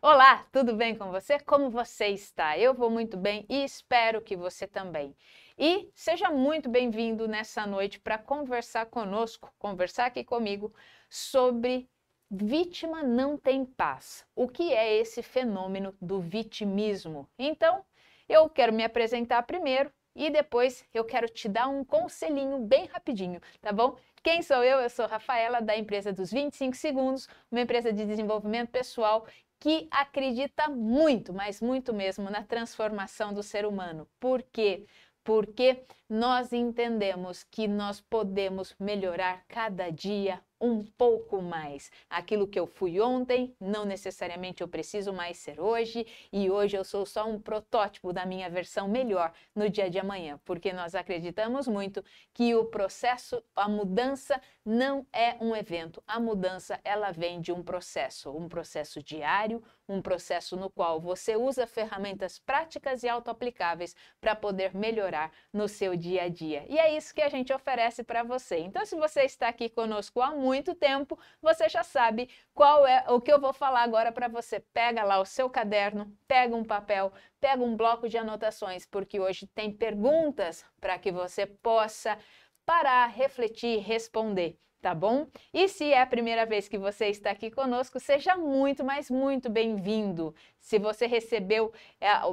Olá, tudo bem com você? Como você está? Eu vou muito bem e espero que você também. E seja muito bem-vindo nessa noite para conversar conosco, conversar aqui comigo sobre vítima não tem paz. O que é esse fenômeno do vitimismo? Então, eu quero me apresentar primeiro e depois eu quero te dar um conselhinho bem rapidinho, tá bom? Quem sou eu? Eu sou Rafaela, da empresa dos 25 Segundos, uma empresa de desenvolvimento pessoal que acredita muito, mas muito mesmo, na transformação do ser humano. Por quê? Porque nós entendemos que nós podemos melhorar cada dia um pouco mais. Aquilo que eu fui ontem, não necessariamente eu preciso mais ser hoje, e hoje eu sou só um protótipo da minha versão melhor no dia de amanhã, porque nós acreditamos muito que o processo, a mudança não é um evento. A mudança, ela vem de um processo diário, um processo no qual você usa ferramentas práticas e autoaplicáveis para poder melhorar no seu dia a dia. E é isso que a gente oferece para você. Então, se você está aqui conosco há muito tempo, você já sabe qual é o que eu vou falar agora para você. Pega lá o seu caderno, pega um papel, pega um bloco de anotações, porque hoje tem perguntas para que você possa parar, refletir, responder, tá bom? E se é a primeira vez que você está aqui conosco, seja muito, mas muito bem-vindo. Se você recebeu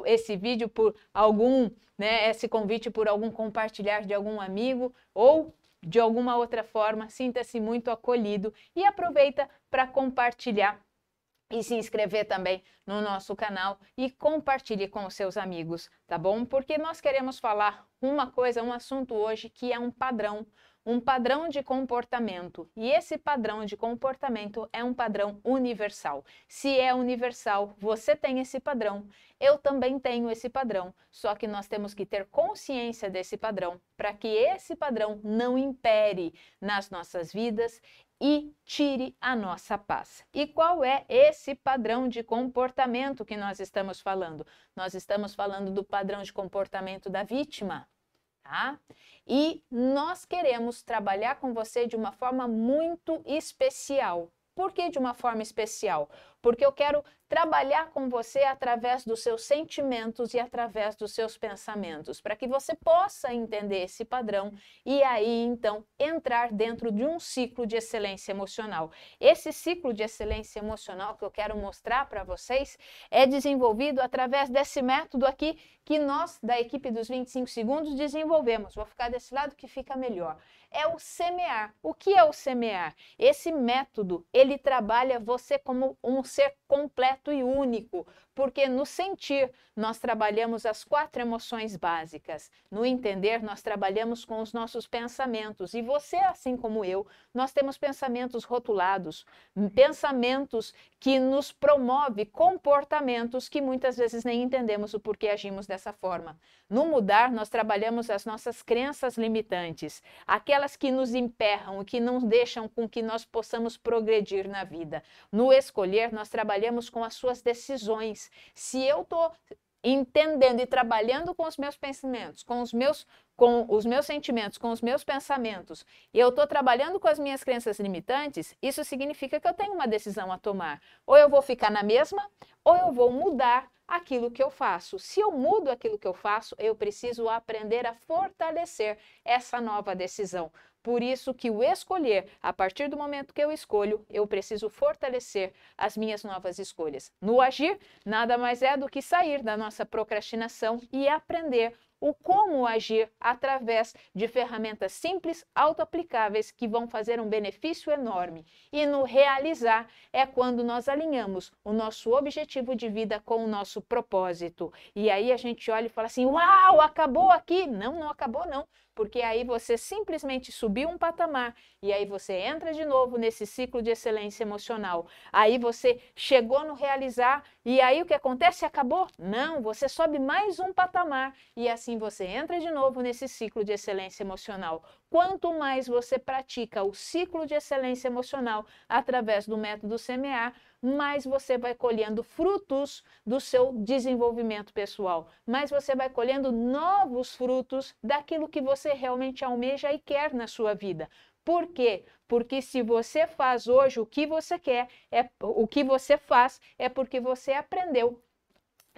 esse vídeo por algum, esse convite por algum compartilhar de algum amigo ou de alguma outra forma, sinta-se muito acolhido e aproveita para compartilhar e se inscrever também no nosso canal e compartilhe com os seus amigos, tá bom? Porque nós queremos falar uma coisa, um assunto hoje que é um padrão de comportamento. E esse padrão de comportamento é um padrão universal. Se é universal, você tem esse padrão, eu também tenho esse padrão, só que nós temos que ter consciência desse padrão para que esse padrão não impere nas nossas vidas e tire a nossa paz. E qual é esse padrão de comportamento que nós estamos falando? Nós estamos falando do padrão de comportamento da vítima, tá? E nós queremos trabalhar com você de uma forma muito especial. Por que de uma forma especial? Porque eu quero trabalhar com você através dos seus sentimentos e através dos seus pensamentos, para que você possa entender esse padrão e aí, então, entrar dentro de um ciclo de excelência emocional. Esse ciclo de excelência emocional que eu quero mostrar para vocês é desenvolvido através desse método aqui que nós, da equipe dos 25 segundos, desenvolvemos. Vou ficar desse lado que fica melhor. É o semear. O que é o semear? Esse método, ele trabalha você como um ser completo e único, porque no sentir nós trabalhamos as 4 emoções básicas, no entender nós trabalhamos com os nossos pensamentos, e você, assim como eu, nós temos pensamentos rotulados, pensamentos que nos promovem comportamentos que muitas vezes nem entendemos o porquê agimos dessa forma. No mudar, nós trabalhamos as nossas crenças limitantes, aquelas que nos emperram e que não deixam com que nós possamos progredir na vida. No escolher, nós trabalhamos com as suas decisões. Se eu estou entendendo e trabalhando com os meus pensamentos, com os meus sentimentos, com os meus pensamentos, e eu estou trabalhando com as minhas crenças limitantes, isso significa que eu tenho uma decisão a tomar. Ou eu vou ficar na mesma, ou eu vou mudar aquilo que eu faço. Se eu mudo aquilo que eu faço, eu preciso aprender a fortalecer essa nova decisão. Por isso que o escolher, a partir do momento que eu escolho, eu preciso fortalecer as minhas novas escolhas. No agir, nada mais é do que sair da nossa procrastinação e aprender o como agir através de ferramentas simples, autoaplicáveis, que vão fazer um benefício enorme. E no realizar é quando nós alinhamos o nosso objetivo de vida com o nosso propósito. E aí a gente olha e fala assim, uau, acabou aqui. Não, não acabou não. Porque aí você simplesmente subiu um patamar e aí você entra de novo nesse ciclo de excelência emocional. Aí você chegou no realizar e aí o que acontece? Acabou? Não, você sobe mais um patamar e assim você entra de novo nesse ciclo de excelência emocional. Quanto mais você pratica o ciclo de excelência emocional através do método semear, mais você vai colhendo frutos do seu desenvolvimento pessoal, mais você vai colhendo novos frutos daquilo que você realmente almeja e quer na sua vida. Por quê? Porque se você faz hoje o que você quer, o que você faz é porque você aprendeu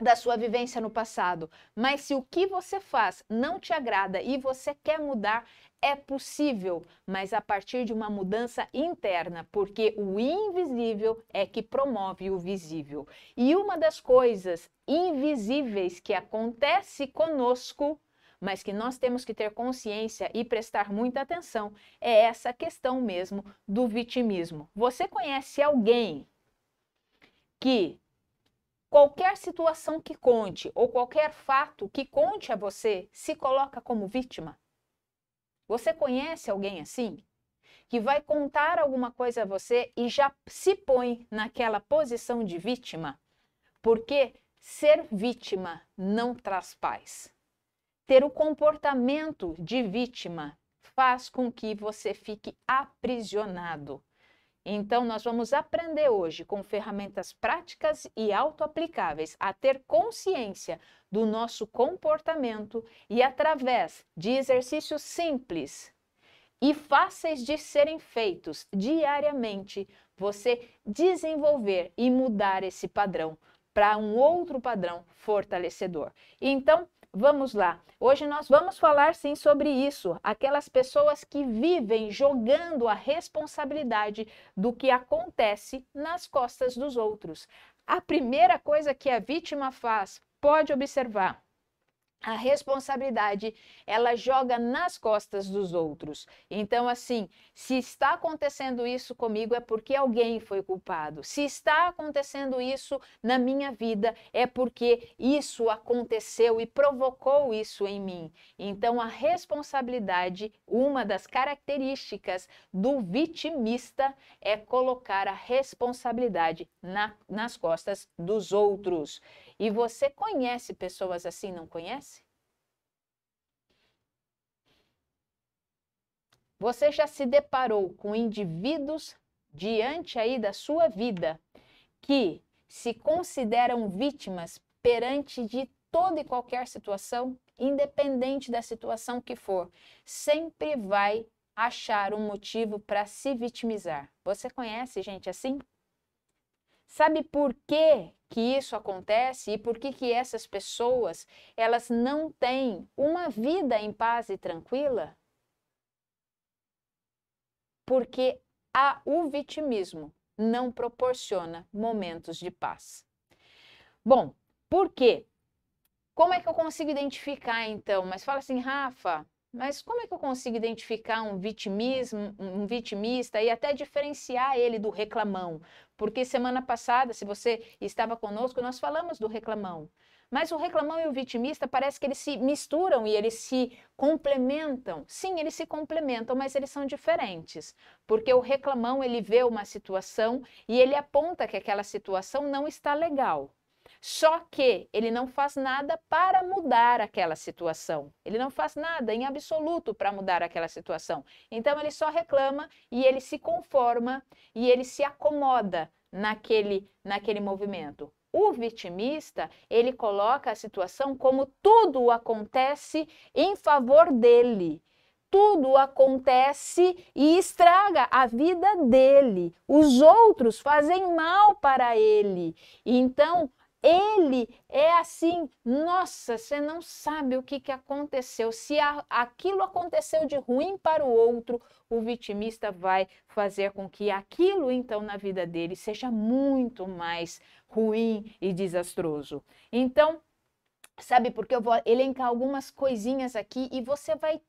da sua vivência no passado. Mas se o que você faz não te agrada e você quer mudar, é possível, mas a partir de uma mudança interna, porque o invisível é que promove o visível. E uma das coisas invisíveis que acontece conosco, mas que nós temos que ter consciência e prestar muita atenção, é essa questão mesmo do vitimismo. Você conhece alguém que qualquer situação que conte ou qualquer fato que conte a você se coloca como vítima? Você conhece alguém assim? Que vai contar alguma coisa a você e já se põe naquela posição de vítima? Porque ser vítima não traz paz. Ter o comportamento de vítima faz com que você fique aprisionado. Então, nós vamos aprender hoje, com ferramentas práticas e autoaplicáveis, a ter consciência do nosso comportamento e, através de exercícios simples e fáceis de serem feitos diariamente, você desenvolver e mudar esse padrão para um outro padrão fortalecedor. Então, vamos lá. Hoje nós vamos falar sim sobre isso. Aquelas pessoas que vivem jogando a responsabilidade do que acontece nas costas dos outros. A primeira coisa que a vítima faz, pode observar, a responsabilidade ela joga nas costas dos outros. Então, assim, se está acontecendo isso comigo é porque alguém foi culpado. Se está acontecendo isso na minha vida é porque isso aconteceu e provocou isso em mim. Então, a responsabilidade, uma das características do vitimista é colocar a responsabilidade nas costas dos outros. E você conhece pessoas assim, não conhece? Você já se deparou com indivíduos diante aí da sua vida que se consideram vítimas perante de toda e qualquer situação, independente da situação que for, sempre vai achar um motivo para se vitimizar. Você conhece gente assim? Sabe por que isso acontece e por que essas pessoas elas não têm uma vida em paz e tranquila? Porque o vitimismo não proporciona momentos de paz. Bom, por quê? Como é que eu consigo identificar então? Mas fala assim, Rafa, mas como é que eu consigo identificar um vitimista e até diferenciar ele do reclamão? Porque semana passada, se você estava conosco, nós falamos do reclamão. Mas o reclamão e o vitimista parece que eles se misturam e eles se complementam. Sim, eles se complementam, mas eles são diferentes. Porque o reclamão, ele vê uma situação e ele aponta que aquela situação não está legal. Só que ele não faz nada para mudar aquela situação. Ele não faz nada em absoluto para mudar aquela situação. Então ele só reclama e ele se conforma e ele se acomoda naquele movimento. O vitimista, ele coloca a situação como tudo acontece em favor dele. Tudo acontece e estraga a vida dele. Os outros fazem mal para ele. Então, ele é assim, nossa, você não sabe o que aconteceu. Se aquilo aconteceu de ruim para o outro, o vitimista vai fazer com que aquilo, então, na vida dele seja muito mais ruim e desastroso. Então, sabe, porque eu vou elencar algumas coisinhas aqui e você vai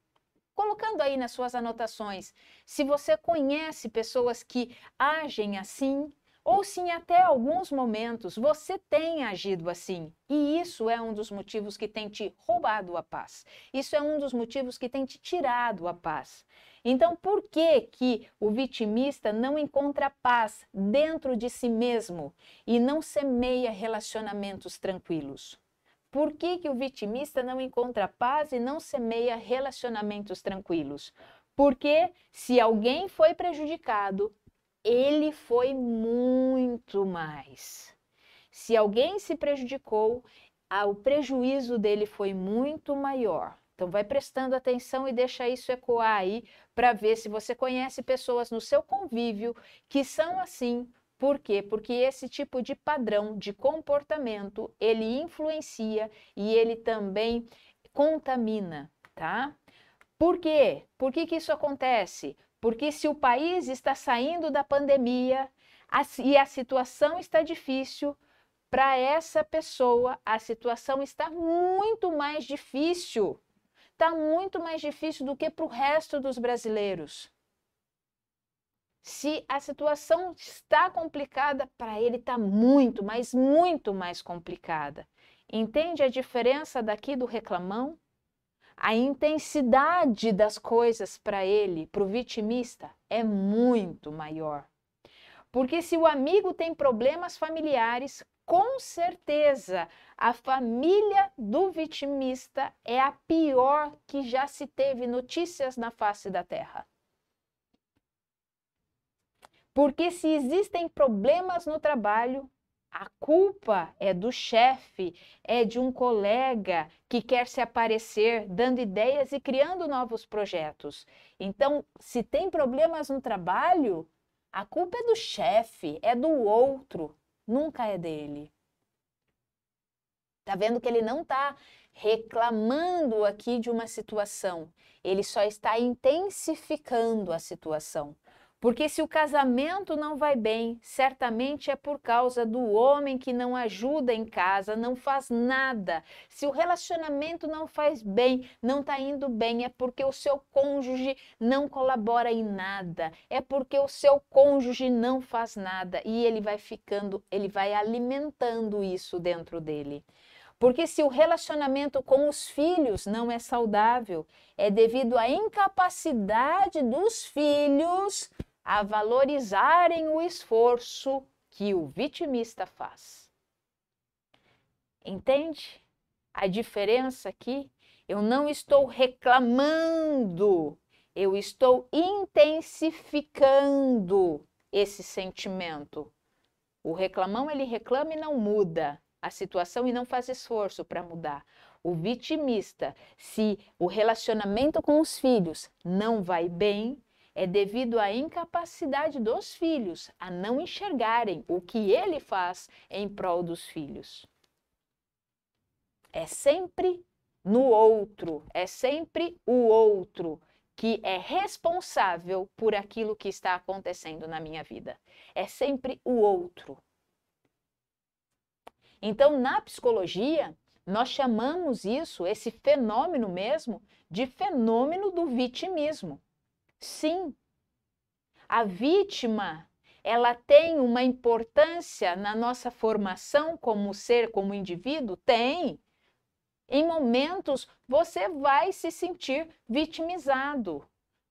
colocando aí nas suas anotações. Se você conhece pessoas que agem assim, ou se em até alguns momentos você tem agido assim. E isso é um dos motivos que tem te roubado a paz. Isso é um dos motivos que tem te tirado a paz. Então, por que o vitimista não encontra paz dentro de si mesmo e não semeia relacionamentos tranquilos? Por que o vitimista não encontra paz e não semeia relacionamentos tranquilos? Porque se alguém foi prejudicado, ele foi muito mais. Se alguém se prejudicou, o prejuízo dele foi muito maior. Então vai prestando atenção e deixa isso ecoar aí para ver se você conhece pessoas no seu convívio que são assim. Por quê? Porque esse tipo de padrão de comportamento, ele influencia e ele também contamina, tá? Por quê? Por que que isso acontece? Porque se o país está saindo da pandemia e a situação está difícil, para essa pessoa a situação está muito mais difícil. Está muito mais difícil do que para o resto dos brasileiros. Se a situação está complicada, para ele está muito, mas muito mais complicada. Entende a diferença daqui do reclamão? A intensidade das coisas para ele, para o vitimista, é muito maior. Porque se o amigo tem problemas familiares, com certeza a família do vitimista é a pior que já se teve notícias na face da terra. Porque se existem problemas no trabalho, a culpa é do chefe, é de um colega que quer se aparecer, dando ideias e criando novos projetos. Então, se tem problemas no trabalho, a culpa é do chefe, é do outro, nunca é dele. Tá vendo que ele não está reclamando aqui de uma situação, ele só está intensificando a situação. Porque se o casamento não vai bem, certamente é por causa do homem que não ajuda em casa, não faz nada. Se o relacionamento não faz bem, não está indo bem, é porque o seu cônjuge não colabora em nada. É porque o seu cônjuge não faz nada. E ele vai alimentando isso dentro dele. Porque se o relacionamento com os filhos não é saudável, é devido à incapacidade dos filhos a valorizarem o esforço que o vitimista faz. Entende a diferença aqui? Eu não estou reclamando, eu estou intensificando esse sentimento. O reclamão, ele reclama e não muda a situação e não faz esforço para mudar. O vitimista, se o relacionamento com os filhos não vai bem, é devido à incapacidade dos filhos a não enxergarem o que ele faz em prol dos filhos. É sempre no outro, é sempre o outro que é responsável por aquilo que está acontecendo na minha vida. É sempre o outro. Então, na psicologia, nós chamamos isso, esse fenômeno mesmo, de fenômeno do vitimismo. Sim, a vítima, ela tem uma importância na nossa formação como ser, como indivíduo? Tem. Em momentos, você vai se sentir vitimizado.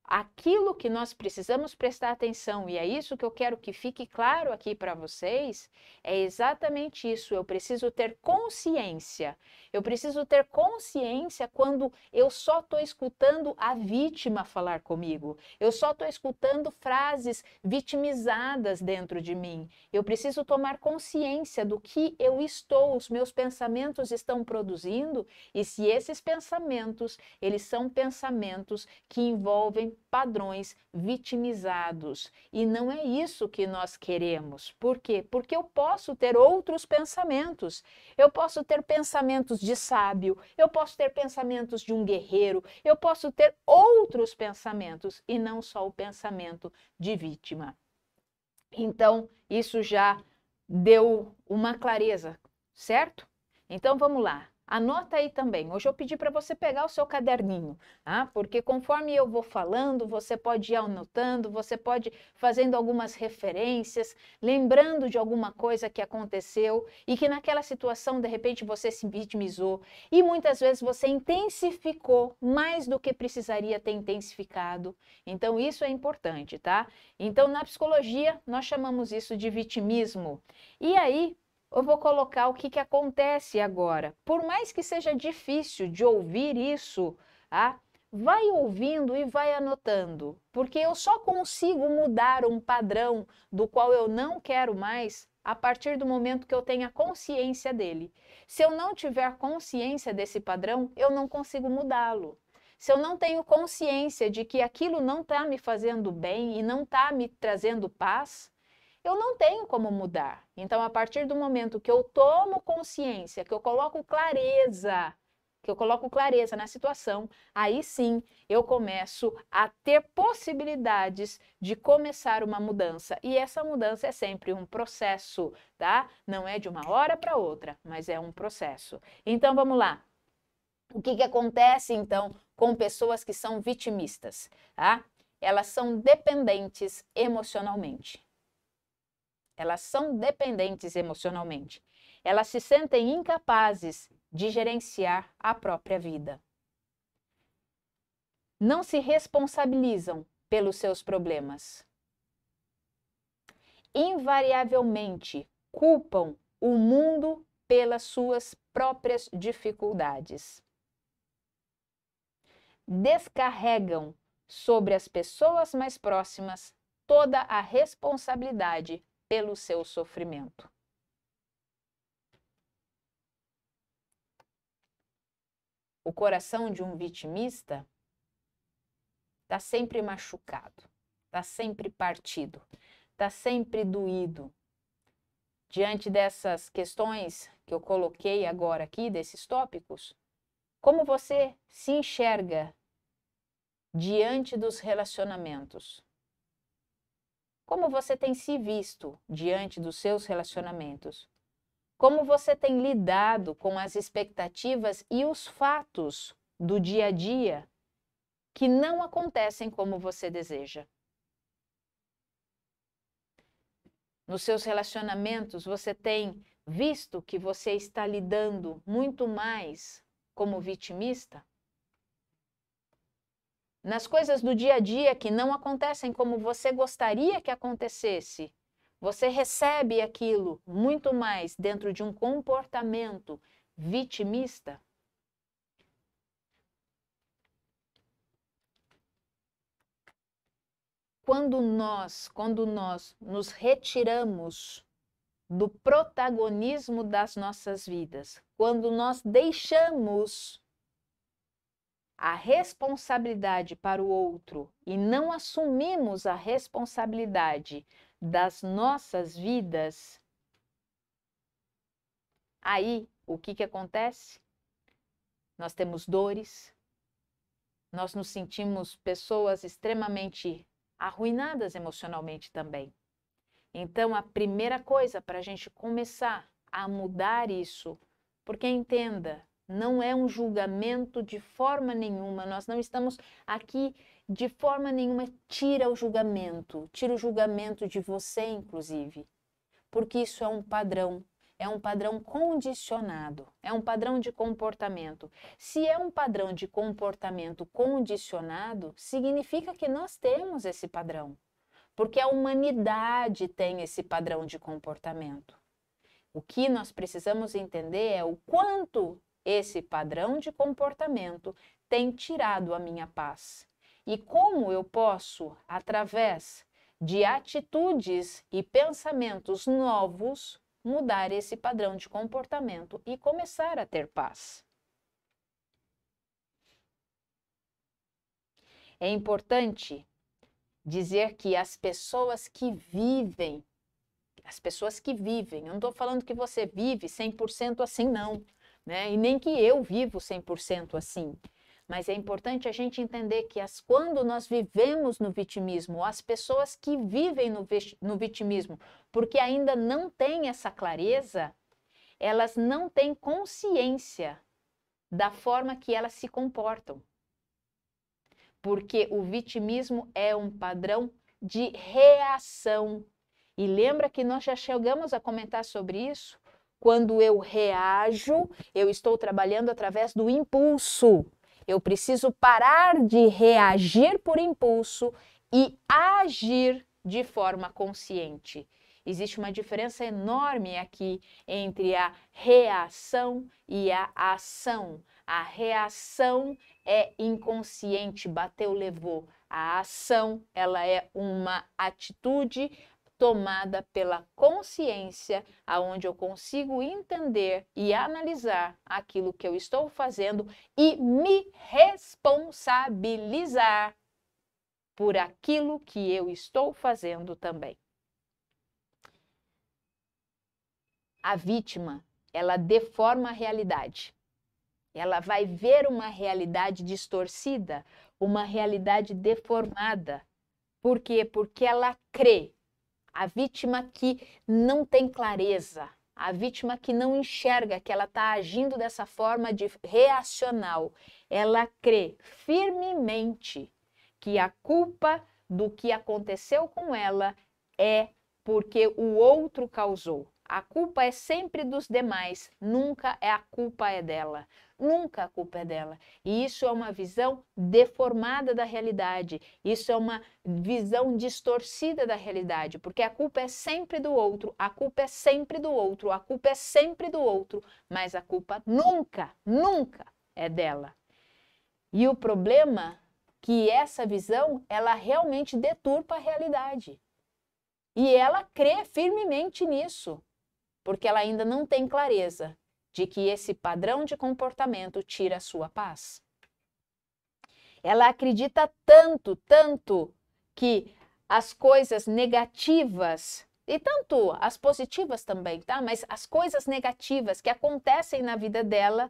Aquilo que nós precisamos prestar atenção, e é isso que eu quero que fique claro aqui para vocês, é exatamente isso. Eu preciso ter consciência. Eu preciso ter consciência quando eu só estou escutando a vítima falar comigo. Eu só estou escutando frases vitimizadas dentro de mim. Eu preciso tomar consciência do que eu estou, os meus pensamentos estão produzindo, e se esses pensamentos, eles são pensamentos que envolvem padrões vitimizados. E não é isso que nós queremos. Por quê? Porque eu posso ter outros pensamentos. Eu posso ter pensamentos de sábio, eu posso ter pensamentos de um guerreiro, eu posso ter outros pensamentos e não só o pensamento de vítima. Então, isso já deu uma clareza, certo? Então, vamos lá. Anota aí também. Hoje eu pedi para você pegar o seu caderninho, tá? Porque conforme eu vou falando, você pode ir anotando, você pode ir fazendo algumas referências, lembrando de alguma coisa que aconteceu e que naquela situação, de repente, você se vitimizou e muitas vezes você intensificou mais do que precisaria ter intensificado. Então, isso é importante, tá? Então, na psicologia, nós chamamos isso de vitimismo. E aí, eu vou colocar o que acontece agora. Por mais que seja difícil de ouvir isso, tá? Vai ouvindo e vai anotando, porque eu só consigo mudar um padrão do qual eu não quero mais a partir do momento que eu tenha consciência dele. Se eu não tiver consciência desse padrão, eu não consigo mudá-lo. Se eu não tenho consciência de que aquilo não está me fazendo bem e não está me trazendo paz, eu não tenho como mudar. Então, a partir do momento que eu tomo consciência, que eu coloco clareza na situação, aí sim eu começo a ter possibilidades de começar uma mudança. E essa mudança é sempre um processo, tá? Não é de uma hora para outra, mas é um processo. Então, vamos lá. O que acontece, então, com pessoas que são vitimistas, tá? Elas são dependentes emocionalmente. Elas são dependentes emocionalmente. Elas se sentem incapazes de gerenciar a própria vida. Não se responsabilizam pelos seus problemas. Invariavelmente culpam o mundo pelas suas próprias dificuldades. Descarregam sobre as pessoas mais próximas toda a responsabilidade pelo seu sofrimento. O coração de um vitimista está sempre machucado, está sempre partido, está sempre doído. Diante dessas questões que eu coloquei agora aqui, desses tópicos, como você se enxerga diante dos relacionamentos? Como você tem se visto diante dos seus relacionamentos? Como você tem lidado com as expectativas e os fatos do dia a dia que não acontecem como você deseja? Nos seus relacionamentos, você tem visto que você está lidando muito mais como vitimista? Nas coisas do dia a dia que não acontecem como você gostaria que acontecesse, você recebe aquilo muito mais dentro de um comportamento vitimista? Quando nós nos retiramos do protagonismo das nossas vidas, quando nós deixamos a responsabilidade para o outro e não assumimos a responsabilidade das nossas vidas, aí o que acontece? Nós temos dores, nós nos sentimos pessoas extremamente arruinadas emocionalmente também. Então, a primeira coisa para a gente começar a mudar isso, porque entenda, não é um julgamento de forma nenhuma, nós não estamos aqui de forma nenhuma, tira o julgamento de você, inclusive, porque isso é um padrão condicionado, é um padrão de comportamento. Se é um padrão de comportamento condicionado, significa que nós temos esse padrão, porque a humanidade tem esse padrão de comportamento. O que nós precisamos entender é o quanto esse padrão de comportamento tem tirado a minha paz. E como eu posso, através de atitudes e pensamentos novos, mudar esse padrão de comportamento e começar a ter paz. É importante dizer que as pessoas que vivem, eu não estou falando que você vive 100% assim não, né? E nem que eu vivo 100% assim. Mas é importante a gente entender que quando nós vivemos no vitimismo, as pessoas que vivem no vitimismo, porque ainda não têm essa clareza, elas não têm consciência da forma que elas se comportam. Porque o vitimismo é um padrão de reação. E lembra que nós já chegamos a comentar sobre isso? Quando eu reajo, eu estou trabalhando através do impulso. Eu preciso parar de reagir por impulso e agir de forma consciente. Existe uma diferença enorme aqui entre a reação e a ação. A reação é inconsciente, bateu, levou. A ação, ela é uma atitude tomada pela consciência, aonde eu consigo entender e analisar aquilo que eu estou fazendo e me responsabilizar por aquilo que eu estou fazendo também. A vítima, ela deforma a realidade. Ela vai ver uma realidade distorcida, uma realidade deformada. Por quê? Porque ela crê. A vítima que não tem clareza, a vítima que não enxerga que ela está agindo dessa forma de reacional, ela crê firmemente que a culpa do que aconteceu com ela é porque o outro causou. A culpa é sempre dos demais, nunca a culpa é dela. Nunca a culpa é dela. E isso é uma visão deformada da realidade. Isso é uma visão distorcida da realidade, porque a culpa é sempre do outro, a culpa é sempre do outro, a culpa é sempre do outro, mas a culpa nunca, nunca é dela. E o problema é que essa visão, ela realmente deturpa a realidade. E ela crê firmemente nisso, porque ela ainda não tem clareza de que esse padrão de comportamento tira a sua paz. Ela acredita tanto, tanto que as coisas negativas, e tanto as positivas também, tá? Mas as coisas negativas que acontecem na vida dela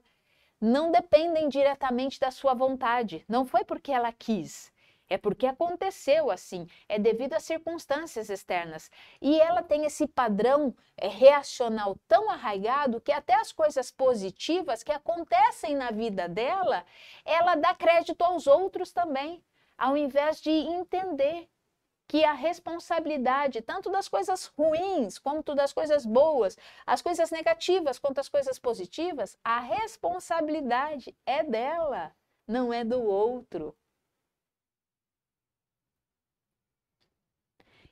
não dependem diretamente da sua vontade. Não foi porque ela quis. É porque aconteceu assim, é devido a circunstâncias externas. E ela tem esse padrão reacional tão arraigado que até as coisas positivas que acontecem na vida dela, ela dá crédito aos outros também, ao invés de entender que a responsabilidade, tanto das coisas ruins quanto das coisas boas, as coisas negativas quanto as coisas positivas, a responsabilidade é dela, não é do outro.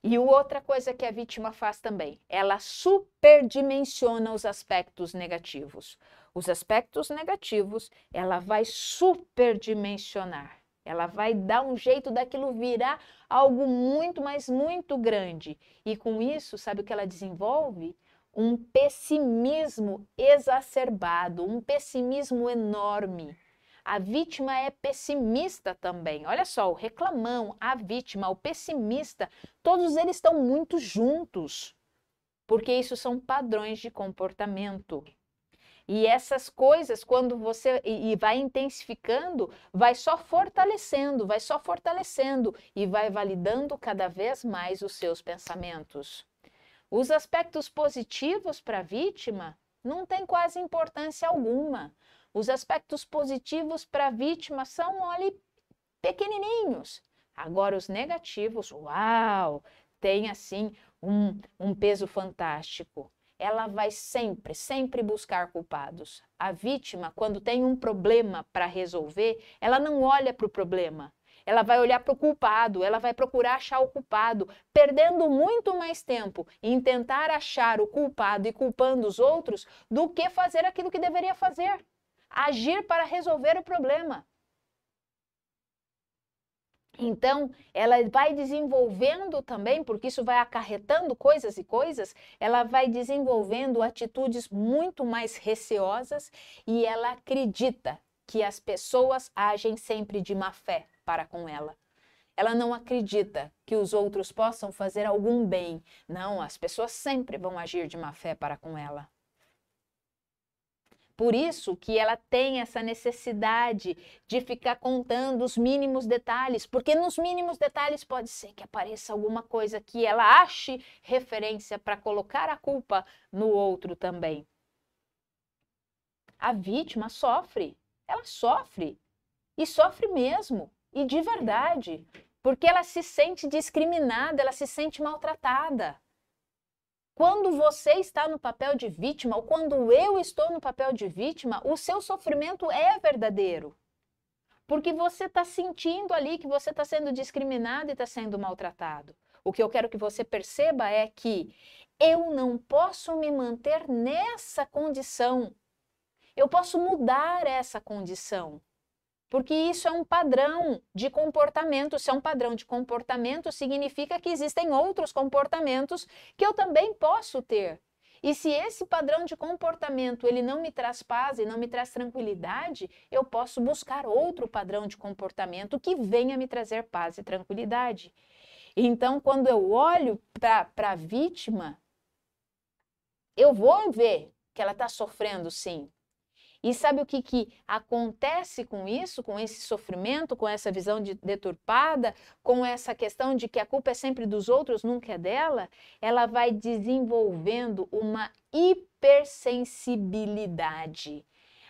E outra coisa que a vítima faz também, ela superdimensiona os aspectos negativos. Os aspectos negativos, ela vai superdimensionar. Ela vai dar um jeito daquilo virar algo muito, mas muito grande. E com isso, sabe o que ela desenvolve? Um pessimismo exacerbado, um pessimismo enorme. A vítima é pessimista também. Olha só, o reclamão, a vítima, o pessimista, todos eles estão muito juntos, porque isso são padrões de comportamento. E essas coisas, quando você vai intensificando, vai só fortalecendo e vai validando cada vez mais os seus pensamentos. Os aspectos positivos para a vítima não têm quase importância alguma. Os aspectos positivos para a vítima são, olha, pequenininhos. Agora, os negativos, uau, tem assim um peso fantástico. Ela vai sempre, sempre buscar culpados. A vítima, quando tem um problema para resolver, ela não olha para o problema. Ela vai olhar para o culpado, ela vai procurar achar o culpado, perdendo muito mais tempo em tentar achar o culpado e culpando os outros do que fazer aquilo que deveria fazer. Agir para resolver o problema. Então, ela vai desenvolvendo também, porque isso vai acarretando coisas e coisas, ela vai desenvolvendo atitudes muito mais receosas e ela acredita que as pessoas agem sempre de má fé para com ela. Ela não acredita que os outros possam fazer algum bem. Não, as pessoas sempre vão agir de má fé para com ela. Por isso que ela tem essa necessidade de ficar contando os mínimos detalhes, porque nos mínimos detalhes pode ser que apareça alguma coisa que ela ache referência para colocar a culpa no outro também. A vítima sofre, ela sofre, e sofre mesmo, e de verdade, porque ela se sente discriminada, ela se sente maltratada. Quando você está no papel de vítima, ou quando eu estou no papel de vítima, o seu sofrimento é verdadeiro. Porque você está sentindo ali que você está sendo discriminado e está sendo maltratado. O que eu quero que você perceba é que eu não posso me manter nessa condição. Eu posso mudar essa condição. Porque isso é um padrão de comportamento. Se é um padrão de comportamento, significa que existem outros comportamentos que eu também posso ter. E se esse padrão de comportamento ele não me traz paz e não me traz tranquilidade, eu posso buscar outro padrão de comportamento que venha me trazer paz e tranquilidade. Então, quando eu olho para a vítima, eu vou ver que ela está sofrendo, sim. E sabe o que acontece com isso, com esse sofrimento, com essa visão deturpada, com essa questão de que a culpa é sempre dos outros, nunca é dela? Ela vai desenvolvendo uma hipersensibilidade.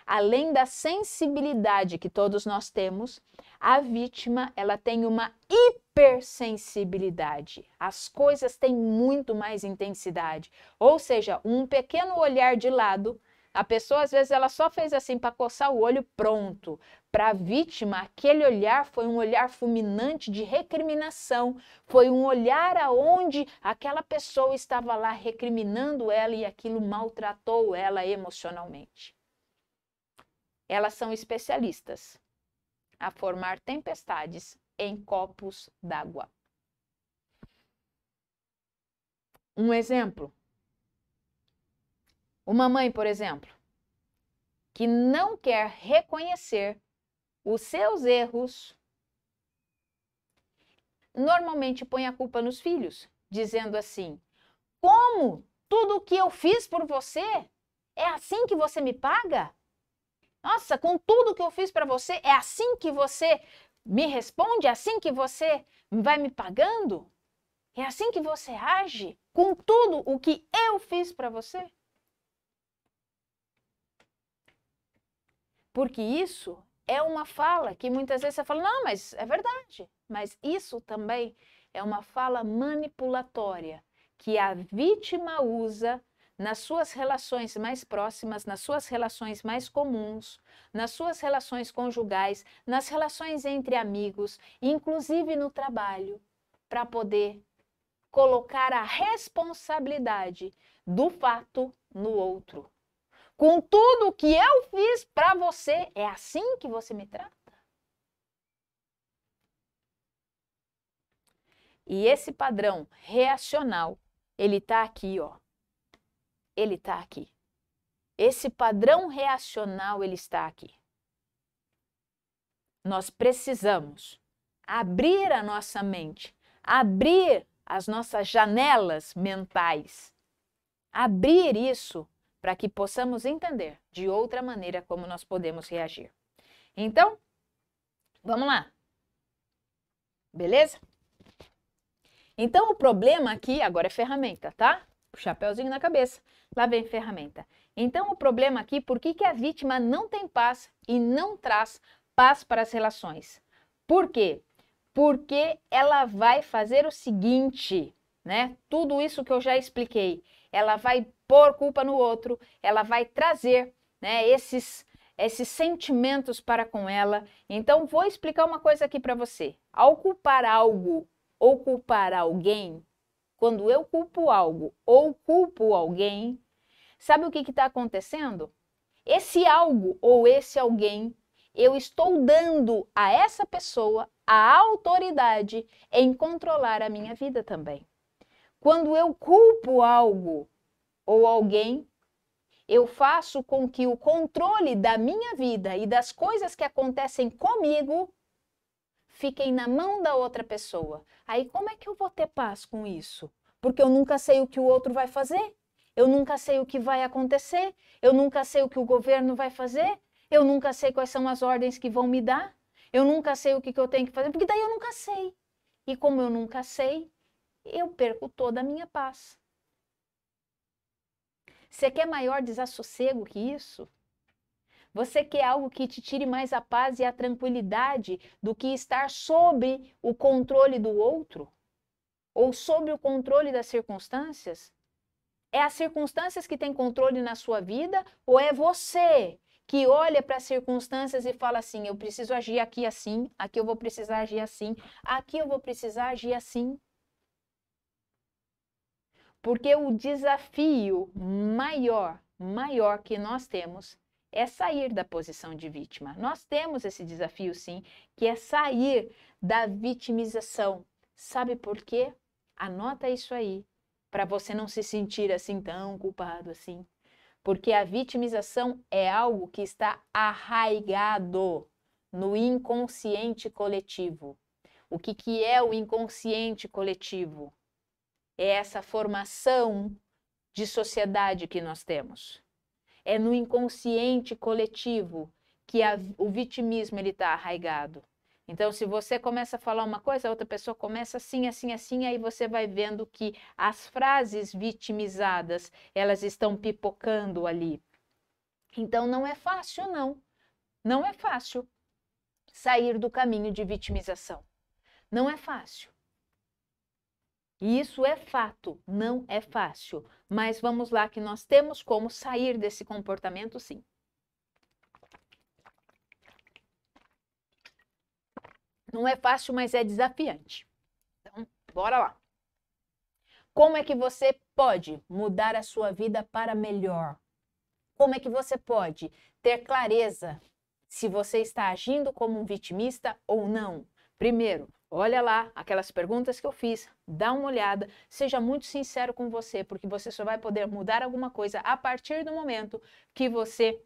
Além da sensibilidade que todos nós temos, a vítima ela tem uma hipersensibilidade. As coisas têm muito mais intensidade. Ou seja, um pequeno olhar de lado, a pessoa às vezes ela só fez assim para coçar o olho, pronto. Para a vítima, aquele olhar foi um olhar fulminante de recriminação. Foi um olhar aonde aquela pessoa estava lá recriminando ela e aquilo maltratou ela emocionalmente. Elas são especialistas a formar tempestades em copos d'água. Um exemplo. Uma mãe, por exemplo, que não quer reconhecer os seus erros, normalmente põe a culpa nos filhos, dizendo assim: como tudo o que eu fiz por você, é assim que você me paga? Nossa, com tudo que eu fiz para você, é assim que você me responde? É assim que você vai me pagando? É assim que você age? Com tudo o que eu fiz para você? Porque isso é uma fala que muitas vezes você fala, não, mas é verdade. Mas isso também é uma fala manipulatória que a vítima usa nas suas relações mais próximas, nas suas relações mais comuns, nas suas relações conjugais, nas relações entre amigos, inclusive no trabalho, para poder colocar a responsabilidade do fato no outro. Com tudo que eu fiz para você, é assim que você me trata? E esse padrão reacional, ele está aqui, ó. Ele está aqui. Esse padrão reacional, ele está aqui. Nós precisamos abrir a nossa mente, abrir as nossas janelas mentais, abrir isso para que possamos entender de outra maneira como nós podemos reagir. Então, vamos lá. Beleza? Então, o problema aqui, agora é ferramenta, tá? Chapeuzinho na cabeça. Lá vem ferramenta. Então, o problema aqui, por que a vítima não tem paz e não traz paz para as relações? Por quê? Porque ela vai fazer o seguinte, né? Tudo isso que eu já expliquei. Ela vai pôr culpa no outro, ela vai trazer, né, esses sentimentos para com ela. Então, vou explicar uma coisa aqui para você. Ao culpar algo ou culpar alguém, quando eu culpo algo ou culpo alguém, sabe o que está acontecendo? Esse algo ou esse alguém, eu estou dando a essa pessoa a autoridade em controlar a minha vida também. Quando eu culpo algo ou alguém, eu faço com que o controle da minha vida e das coisas que acontecem comigo fiquem na mão da outra pessoa. Aí como é que eu vou ter paz com isso? Porque eu nunca sei o que o outro vai fazer, eu nunca sei o que vai acontecer, eu nunca sei o que o governo vai fazer, eu nunca sei quais são as ordens que vão me dar, eu nunca sei o que eu tenho que fazer, porque daí eu nunca sei. E como eu nunca sei, eu perco toda a minha paz. Você quer maior desassossego que isso? Você quer algo que te tire mais a paz e a tranquilidade do que estar sob o controle do outro? Ou sob o controle das circunstâncias? É as circunstâncias que têm controle na sua vida ou é você que olha para as circunstâncias e fala assim, eu preciso agir aqui assim, aqui eu vou precisar agir assim, aqui eu vou precisar agir assim? Porque o desafio maior que nós temos é sair da posição de vítima. Nós temos esse desafio, sim, que é sair da vitimização. Sabe por quê? Anota isso aí, para você não se sentir assim tão culpado assim. Porque a vitimização é algo que está arraigado no inconsciente coletivo. O que é o inconsciente coletivo? É essa formação de sociedade que nós temos. É no inconsciente coletivo que o vitimismo está arraigado. Então, se você começa a falar uma coisa, a outra pessoa começa assim, assim, assim, aí você vai vendo que as frases vitimizadas, elas estão pipocando ali. Então, não é fácil, não. Não é fácil sair do caminho de vitimização. Não é fácil. E isso é fato, não é fácil. Mas vamos lá que nós temos como sair desse comportamento, sim. Não é fácil, mas é desafiante. Então, bora lá. Como é que você pode mudar a sua vida para melhor? Como é que você pode ter clareza se você está agindo como um vitimista ou não? Primeiro, olha lá aquelas perguntas que eu fiz, dá uma olhada, seja muito sincero com você, porque você só vai poder mudar alguma coisa a partir do momento que você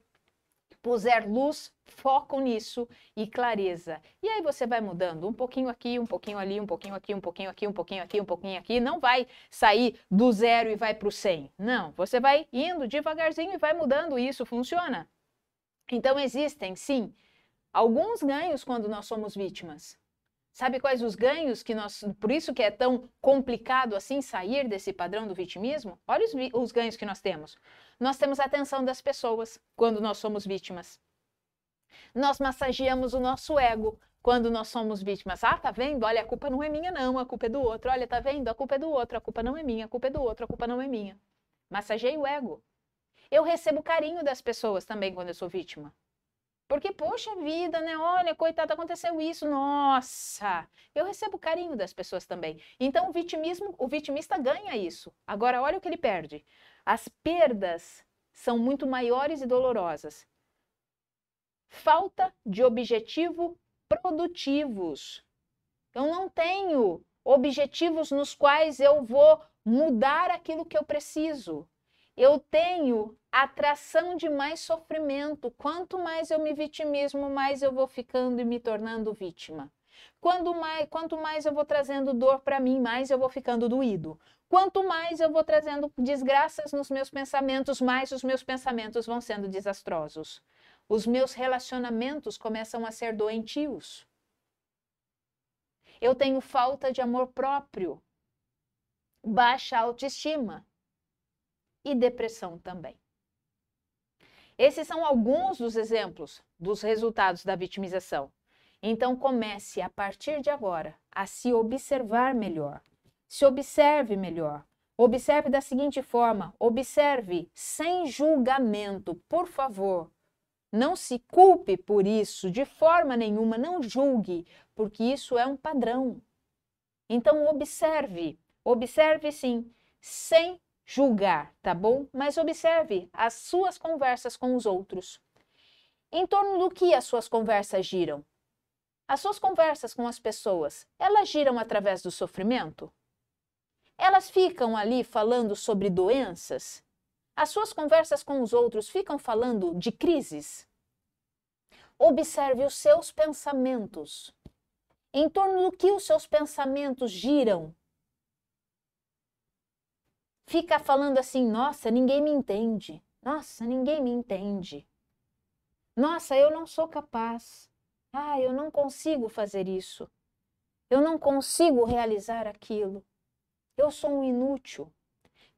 puser luz, foco nisso e clareza. E aí você vai mudando um pouquinho aqui, um pouquinho ali, um pouquinho aqui, um pouquinho aqui, um pouquinho aqui, um pouquinho aqui. Não vai sair do 0 e vai para o 100. Não, você vai indo devagarzinho e vai mudando e isso funciona. Então existem, sim, alguns ganhos quando nós somos vítimas. Sabe quais os ganhos que nós... Por isso que é tão complicado assim sair desse padrão do vitimismo? Olha os ganhos que nós temos. Nós temos a atenção das pessoas quando nós somos vítimas. Nós massageamos o nosso ego quando nós somos vítimas. Ah, tá vendo? Olha, a culpa não é minha não, a culpa é do outro. Olha, tá vendo? A culpa é do outro, a culpa não é minha, a culpa é do outro, a culpa não é minha. Massageei o ego. Eu recebo carinho das pessoas também quando eu sou vítima. Porque, poxa vida, né? Olha, coitada, aconteceu isso. Nossa! Eu recebo carinho das pessoas também. Então, o vitimista ganha isso. Agora, olha o que ele perde. As perdas são muito maiores e dolorosas. Falta de objetivo produtivos. Eu não tenho objetivos nos quais eu vou mudar aquilo que eu preciso. Eu tenho atração de mais sofrimento. Quanto mais eu me vitimismo, mais eu vou ficando e me tornando vítima. Quanto mais eu vou trazendo dor para mim, mais eu vou ficando doído. Quanto mais eu vou trazendo desgraças nos meus pensamentos, mais os meus pensamentos vão sendo desastrosos. Os meus relacionamentos começam a ser doentios. Eu tenho falta de amor próprio, baixa autoestima e depressão também. Esses são alguns dos exemplos dos resultados da vitimização. Então comece a partir de agora a se observar melhor. Se observe melhor. Observe da seguinte forma, observe sem julgamento, por favor. Não se culpe por isso, de forma nenhuma, não julgue, porque isso é um padrão. Então observe sim, sem julgar, tá bom? Mas observe as suas conversas com os outros. Em torno do que as suas conversas giram? As suas conversas com as pessoas, elas giram através do sofrimento? Elas ficam ali falando sobre doenças? As suas conversas com os outros ficam falando de crises? Observe os seus pensamentos. Em torno do que os seus pensamentos giram? Fica falando assim, nossa, ninguém me entende. Nossa, ninguém me entende. Nossa, eu não sou capaz. Ah, eu não consigo fazer isso. Eu não consigo realizar aquilo. Eu sou um inútil.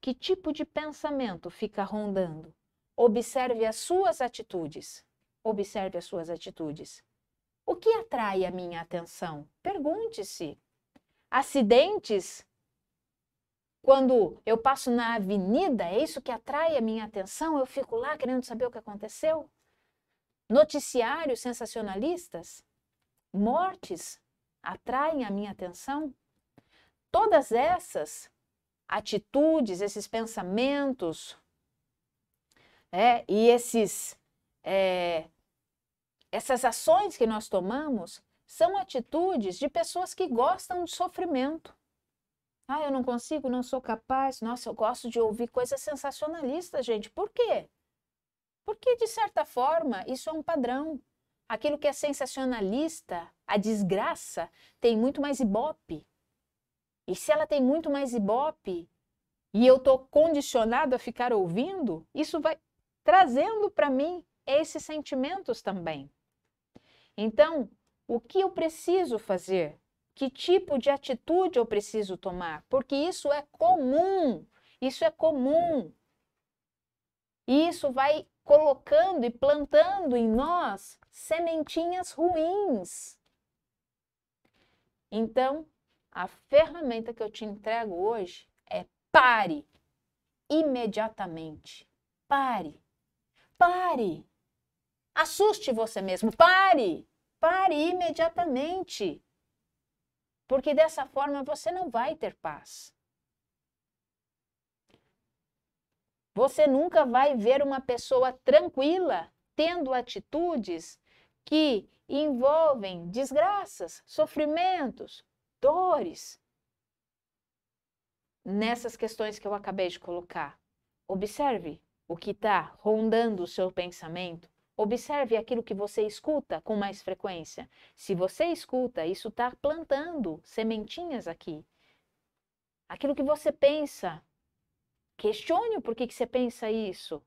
Que tipo de pensamento fica rondando? Observe as suas atitudes. Observe as suas atitudes. O que atrai a minha atenção? Pergunte-se. Acidentes? Quando eu passo na avenida, é isso que atrai a minha atenção? Eu fico lá querendo saber o que aconteceu? Noticiários sensacionalistas? Mortes atraem a minha atenção? Todas essas atitudes, esses pensamentos, e esses essas ações que nós tomamos são atitudes de pessoas que gostam de sofrimento. Ah, eu não consigo, não sou capaz. Nossa, eu gosto de ouvir coisas sensacionalistas, gente. Por quê? Porque, de certa forma, isso é um padrão. Aquilo que é sensacionalista, a desgraça, tem muito mais ibope. E se ela tem muito mais ibope, e eu estou condicionado a ficar ouvindo, isso vai trazendo para mim esses sentimentos também. Então, o que eu preciso fazer? Que tipo de atitude eu preciso tomar? Porque isso é comum, isso é comum. E isso vai colocando e plantando em nós sementinhas ruins. Então, a ferramenta que eu te entrego hoje é pare imediatamente. Pare. Pare. Assuste você mesmo. Pare. Pare imediatamente. Porque dessa forma você não vai ter paz. Você nunca vai ver uma pessoa tranquila tendo atitudes que envolvem desgraças, sofrimentos, dores. Nessas questões que eu acabei de colocar, observe o que está rondando o seu pensamento. Observe aquilo que você escuta com mais frequência. Se você escuta, isso está plantando sementinhas aqui. Aquilo que você pensa, questione o porquê que você pensa isso.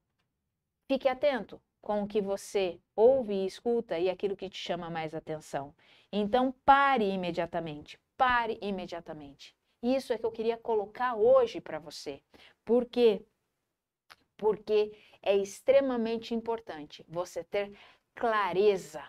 Fique atento com o que você ouve e escuta e aquilo que te chama mais atenção. Então, pare imediatamente. Pare imediatamente. Isso é que eu queria colocar hoje para você. Por quê? Porque é extremamente importante você ter clareza.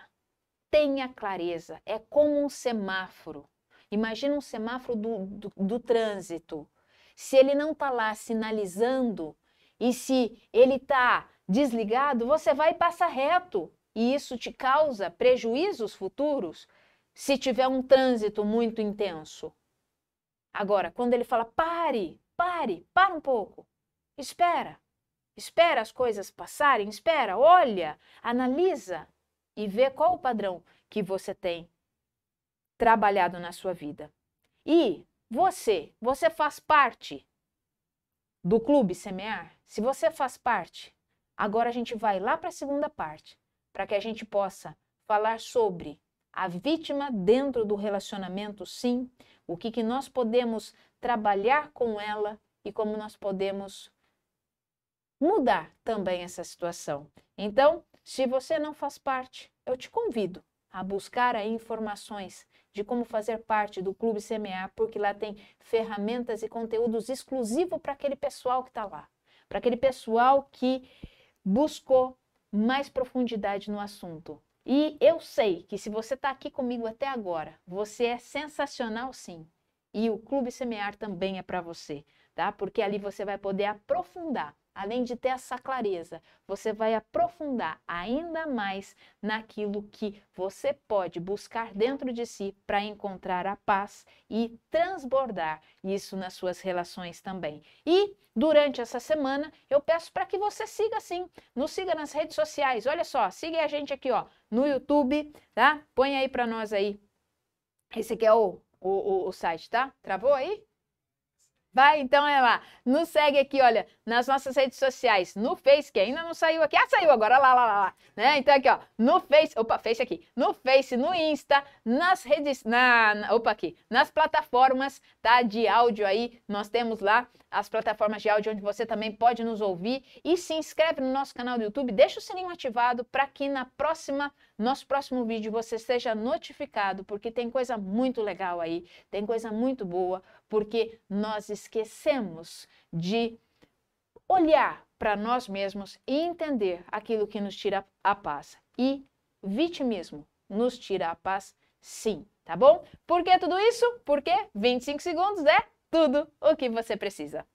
Tenha clareza. É como um semáforo. Imagina um semáforo do trânsito. Se ele não está lá sinalizando e se ele está desligado, você vai e passa reto. E isso te causa prejuízos futuros se tiver um trânsito muito intenso. Agora, quando ele fala para um pouco, espera as coisas passarem, espera, olha, analisa e vê qual o padrão que você tem trabalhado na sua vida. E você faz parte do Clube Semear? Se você faz parte, agora a gente vai lá para a segunda parte, para que a gente possa falar sobre a vítima dentro do relacionamento, sim, o que nós podemos trabalhar com ela e como nós podemos mudar também essa situação. Então, se você não faz parte, eu te convido a buscar aí informações de como fazer parte do Clube Semear, porque lá tem ferramentas e conteúdos exclusivos para aquele pessoal que está lá, para aquele pessoal que buscou mais profundidade no assunto. E eu sei que se você está aqui comigo até agora, você é sensacional sim. E o Clube Semear também é para você, tá? Porque ali você vai poder aprofundar. Além de ter essa clareza, você vai aprofundar ainda mais naquilo que você pode buscar dentro de si para encontrar a paz e transbordar isso nas suas relações também. E durante essa semana, eu peço para que você siga sim, nos siga nas redes sociais. Olha só, siga a gente aqui, ó, no YouTube, tá? Põe aí para nós aí. Esse aqui é o site, tá? Travou aí? Vai, então é lá. Nos segue aqui, olha, nas nossas redes sociais, no Face, que ainda não saiu aqui. Ah, saiu agora, lá. Né? Então aqui, ó, no Face, Face aqui. No Face, no Insta, nas redes, aqui, nas plataformas, tá, de áudio aí, nós temos lá as plataformas de áudio onde você também pode nos ouvir e se inscreve no nosso canal do YouTube, deixa o sininho ativado para que nosso próximo vídeo você seja notificado, porque tem coisa muito legal aí, tem coisa muito boa, porque nós esquecemos de olhar para nós mesmos e entender aquilo que nos tira a paz. E vitimismo nos tira a paz, sim, tá bom? Por que tudo isso? Porque 25 segundos é tudo o que você precisa.